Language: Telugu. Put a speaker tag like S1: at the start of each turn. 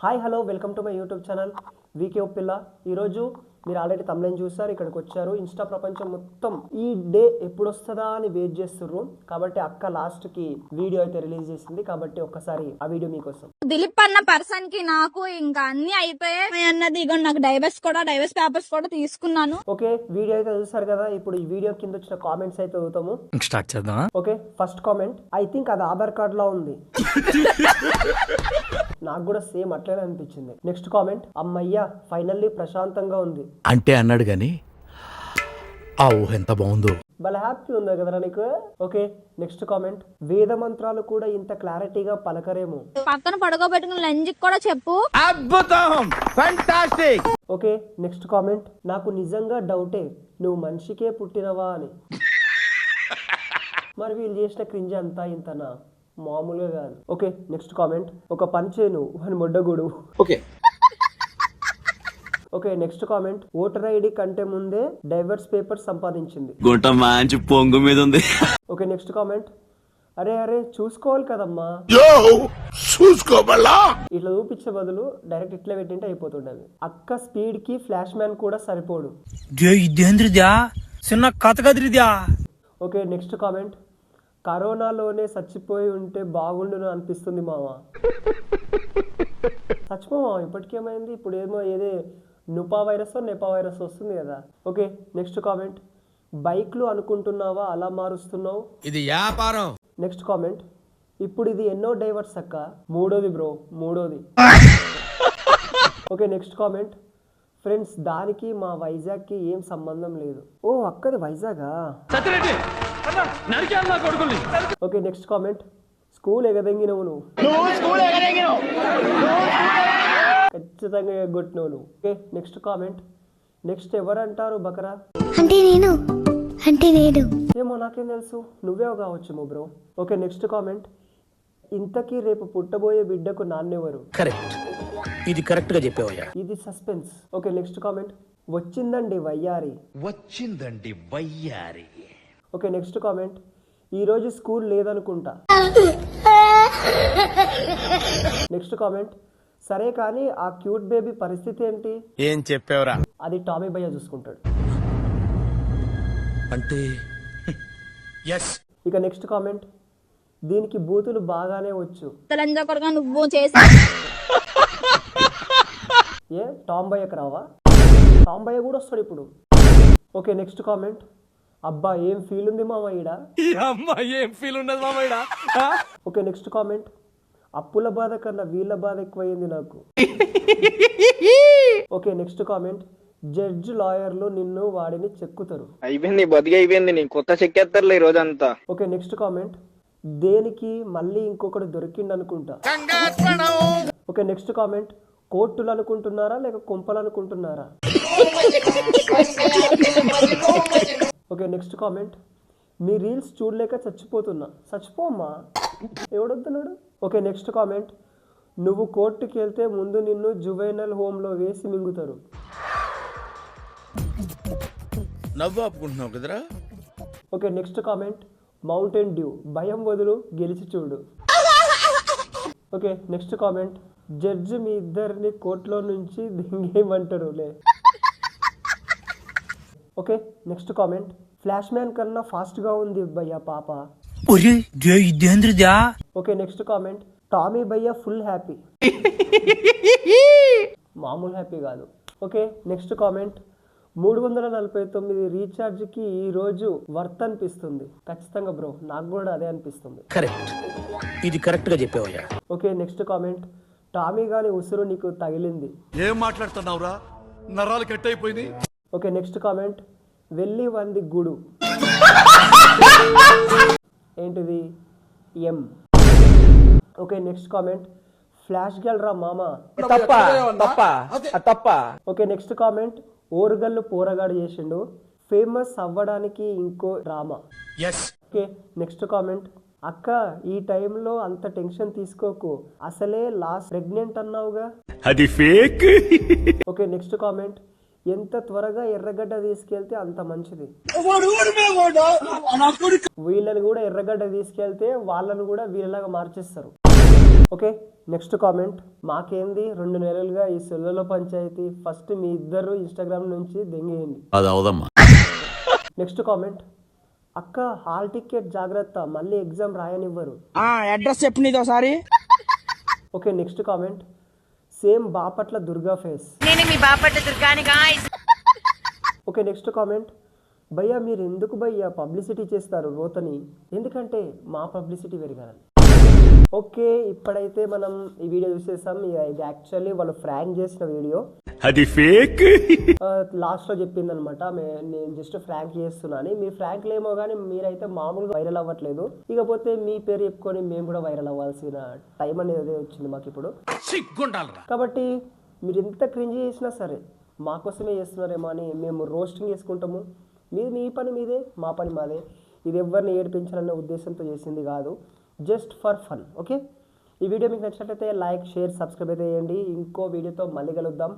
S1: Hi hello welcome to my YouTube channel VK Pilla. ఈరోజు మీరు ఆల్రెడీ తమ్లైన్ చూసారు, ఇక్కడికి వచ్చారు. ఇన్స్టా ప్రపంచం మొత్తం ఈ డే ఎప్పుడు వస్తుందా అని వెయిట్ చేస్తుర్రు. కాబట్టి అక్క లాస్ట్ కి వీడియో అయితే రిలీజ్ చేసింది, కాబట్టి ఒక్కసారి ఆ వీడియో మీకోసం.
S2: దిలీప్ అన్న పర్సన్ కి నాకు ఇంకా అన్ని అయిపోయాయి అన్నది. ఇగో నాకు డైవర్స్ పేపర్స్ కూడా తీసుకున్నాను.
S1: ఓకే, వీడియో అయితే చూసారు కదా. ఇప్పుడు ఈ వీడియో కింద వచ్చిన కామెంట్స్ అయితే చదువుతాము.
S3: స్టార్ట్ చేద్దాం.
S1: Okay, first comment, I think అది ఆధార్ కార్డ్ లా ఉంది. నాకు కూడా సేమ్ అట్లనే అనిపించింది. నెక్స్ట్ కామెంట్, అమ్మయ్యా ఫైనల్లీ ప్రశాంతంగా ఉంది
S3: అంటే అన్నాడు గాని ఆ ఊహ ఎంత బాగుందో.
S1: భలే హ్యాపీ ఉందా కదరా నీకు. ఓకే, నెక్స్ట్ కామెంట్, వేద మంత్రాలు కూడా ఇంత క్లారిటీగా పలకరేమో.
S2: పక్కన పడుకోబెట్టుకుని లంజ్ కూడా చెప్పు.
S3: అద్భుతం, ఫెంటాస్టిక్.
S1: ఓకే, నెక్స్ట్ కామెంట్, నాకు నిజంగా డౌటే నువ్వు మనిషికే పుట్టినవా అని. మరి వీళ్ళు చేసిన క్రింజ్ అంతా ఇంతనా, మామూలుగా కాదు. ఓకే, నెక్స్ట్ కామెంట్, ఒక పంచేను అని మొడ్డగూడు.
S3: Okay
S1: okay, next comment, voter ID కంటే ముందే డైవర్స్ పేపర్ సంపాదించింది.
S4: గుంట మంచి పొంగు మీద ఉంది.
S1: ఓకే, నెక్స్ట్ కామెంట్, అరే అరే చూసుకోవాలి కదమ్మా, ఇట్లా చూపించే బదులు డైరెక్ట్ ఇట్లా పెట్టింటే అయిపోతుండేది. అక్క స్పీడ్ కి ఫ్లాష్ మ్యాన్ కూడా సరిపోడు.
S3: చిన్న కథ కదిరిద్యా.
S1: ఓకే, నెక్స్ట్ కామెంట్, కరోనాలోనే చచ్చిపోయి ఉంటే బాగుండును అనిపిస్తుంది మామ. చచ్చిపోమా, ఇప్పటికేమైంది? ఇప్పుడు ఏమో ఏదే నెపా వైరస్ వస్తుంది కదా. ఓకే, నెక్స్ట్ కామెంట్, బైక్లు అనుకుంటున్నావా అలా మారుస్తున్నావు,
S3: ఇది వ్యాపారం.
S1: నెక్స్ట్ కామెంట్, ఇప్పుడు ఇది ఎన్నో డైవర్స్ అక్క, మూడోది బ్రో, మూడోది. ఓకే, నెక్స్ట్ కామెంట్, ఫ్రెండ్స్ దానికి మా వైజాగ్ కి ఏం సంబంధం లేదు. ఓ అక్కది వైజాగా. ఓకే, నెక్స్ట్ కామెంట్, స్కూల్ ఎగదెంగినవు నువ్వు, ఖచ్చితంగా ఎగ్గొట్టినవు నువ్వు. ఓకే, నెక్స్ట్ కామెంట్, నెక్స్ట్ ఎవరంటారు బకరా
S5: అంటే నేను
S1: ఏమో నాకేం తెలుసు, నువ్వే కావచ్చేమో బ్రో. ఓకే, నెక్స్ట్ కామెంట్, ఇంతకీ రేపు పుట్టబోయే బిడ్డకు నాన్నెవరు.
S3: కరెక్ట్, ఇది కరెక్ట్ గా చెప్పావయ్యా.
S1: ఇది సస్పెన్స్. ఓకే, నెక్స్ట్ కామెంట్, వచ్చిందండి వయ్యారి. ఓకే, నెక్స్ట్ కామెంట్, ఈరోజు స్కూల్ లేదనుకుంటా. నెక్స్ట్ కామెంట్, సరే కానీ ఆ క్యూట్ బేబీ పరిస్థితి ఏంటి?
S3: ఏం చెప్పావురా?
S1: అది టామీ భయ్య చూసుకుంటాడు.
S3: అంటే
S1: ఇక నెక్స్ట్ కామెంట్, దీనికి బూతులు బాగానే వచ్చు.
S2: లంజ కొడుగా నువ్వు చేసి
S1: ఏ టామ్ భయ్యకు రావా? టామ్ భయ్య కూడా వస్తాడు ఇప్పుడు. ఓకే, నెక్స్ట్ కామెంట్, అబ్బా ఏం ఫీల్ ఉంది మామ ఈడ.
S3: ఏం ఫీల్ ఉండదు మామయ్య.
S1: ఓకే, నెక్స్ట్ కామెంట్, అప్పుల బాధ కన్నా వీళ్ళ బాధ ఎక్కువైంది నాకు. ఓకే, నెక్స్ట్ కామెంట్, జడ్జ్ లాయర్లు నిన్ను వాడిని చెక్కుతారు.
S6: అయిపోయింది, బతికి అయిపోయింది, నీ కొత్త చెక్కేస్తారులే ఈ రోజంతా.
S1: ఓకే, నెక్స్ట్ కామెంట్, దేనికి మళ్ళీ ఇంకొకటి దొరికిండు అనుకుంటా. ఓకే, నెక్స్ట్ కామెంట్, కోర్టులు అనుకుంటున్నారా లేక కుంపలు అనుకుంటున్నారా. ఓకే, నెక్స్ట్ కామెంట్, మీ రీల్స్ చూడలేక చచ్చిపోతున్నా. చచ్చిపోమ్మా, ఎవడొద్దున్నాడు. ఓకే, నెక్స్ట్ కామెంట్, నువ్వు కోర్టుకి వెళ్తే ముందు నిన్ను జువైనల్ హోమ్లో వేసి మింగుతారు.
S3: నవ్వు ఆపుకుంటున్నావు కదరా.
S1: Okay, next comment, Mountain Dew, భయం వదులు గెలిచి చూడు. ఓకే, నెక్స్ట్ కామెంట్, జడ్జి మీ ఇద్దరిని కోర్టులో నుంచి దింగేయమంటారు లే. Okay, next comment, flash man కన్నా ఫాస్ట్ గా ఉంది భయ్య పాప. ఓకే, నెక్స్ట్ కామెంట్, టామీ భయ్య ఫుల్ హ్యాపీ, మామూలు హ్యాపీ కాదు. ఓకే, నెక్స్ట్ కామెంట్, 349 రీఛార్జ్ కి ఈ రోజు వర్త్ అనిపిస్తుంది. ఖచ్చితంగా బ్రో, నాకు కూడా అదే అనిపిస్తుంది.
S3: కరెక్ట్, ఇది కరెక్ట్ గా చెప్పావయ్యా.
S1: ఓకే, నెక్స్ట్ కామెంట్, టామీ గాని ఉసురు నీకు తగిలింది.
S7: ఏం మాట్లాడుతున్నావురా, నరాలు కట్ అయిపోయింది.
S1: ఓకే, నెక్స్ట్ కామెంట్, వెళ్ళి వంది గుడు. ఏంటిది ఎం. ఓకే, నెక్స్ట్ కామెంట్, ఫ్లాష్ గల్ రా మామా. ఓకే, నెక్స్ట్ కామెంట్, ఓరుగల్లు పోరగాడు చేసిండు, ఫేమస్ అవ్వడానికి ఇంకో డ్రామా. ఓకే, నెక్స్ట్ కామెంట్, అక్క ఈ టైంలో అంత టెన్షన్ తీసుకోకు, అసలే లాస్ట్ ప్రెగ్నెంట్ అన్నావుగా,
S4: అది ఫేక్.
S1: ఓకే, నెక్స్ట్ కామెంట్, ఎంత త్వరగా ఎర్రగడ్డ తీసుకెళ్తే అంత మంచిది. వీళ్ళని కూడా ఎర్రగడ్డ తీసుకెళ్తే వాళ్ళని కూడా వీళ్ళలాగా మార్చేస్తారు. Okay, next comment. మాకేంది 2 నెలలుగా ఈ సెల్లులో పంచాయతీ, ఫస్ట్ మీ ఇద్దరు ఇన్స్టాగ్రామ్ నుంచి దెంగేయండి.
S3: అది అవదమ్మా.
S1: Next comment. అక్క హాల్ టికెట్ జాగ్రత్త, మళ్ళీ ఎగ్జామ్ రాయనివ్వరు.
S8: అడ్రస్ చెప్పు నీది ఒకసారి.
S1: Okay, next comment. Same Bapatla Durga face. Okay, next comment. భయ్యా మీరు ఎందుకు భయ్యా పబ్లిసిటీ చేస్తారు రోతని? ఎందుకంటే మా పబ్లిసిటీ పెరగాలని. ఓకే, ఇప్పుడైతే మనం ఈ వీడియో చూసేసాం. ఇది యాక్చువల్లీ వాళ్ళు ఫ్రాంక్ చేసిన వీడియో.
S4: అది ఫేక్.
S1: లాస్ట్లో చెప్పింది అనమాట, నేను జస్ట్ ఫ్రాంక్ చేస్తున్నాను. మీరు ఫ్రాంక్లు ఏమో కానీ మీరైతే మామూలుగా వైరల్ అవ్వట్లేదు. ఇకపోతే మీ పేరు చెప్పుకొని మేము కూడా వైరల్ అవ్వాల్సిన టైం అనేది వచ్చింది మాకు ఇప్పుడు. కాబట్టి మీరు ఎంత క్రింజ్ చేసినా సరే మాకోసమే చేస్తున్నారేమో అని మేము రోస్టింగ్ చేసుకుంటాము. మీరు మీ పని మీదే, మా పని మాదే. ఇది ఎవరిని ఏడిపించాలనే ఉద్దేశంతో చేసింది కాదు, జస్ట్ ఫర్ ఫన్. ఓకే, ఈ వీడియో మీకు నచ్చినట్లయితే లైక్, షేర్, సబ్స్క్రైబ్ అయితే చేయండి. ఇంకో వీడియోతో మళ్ళీ కలుద్దాం.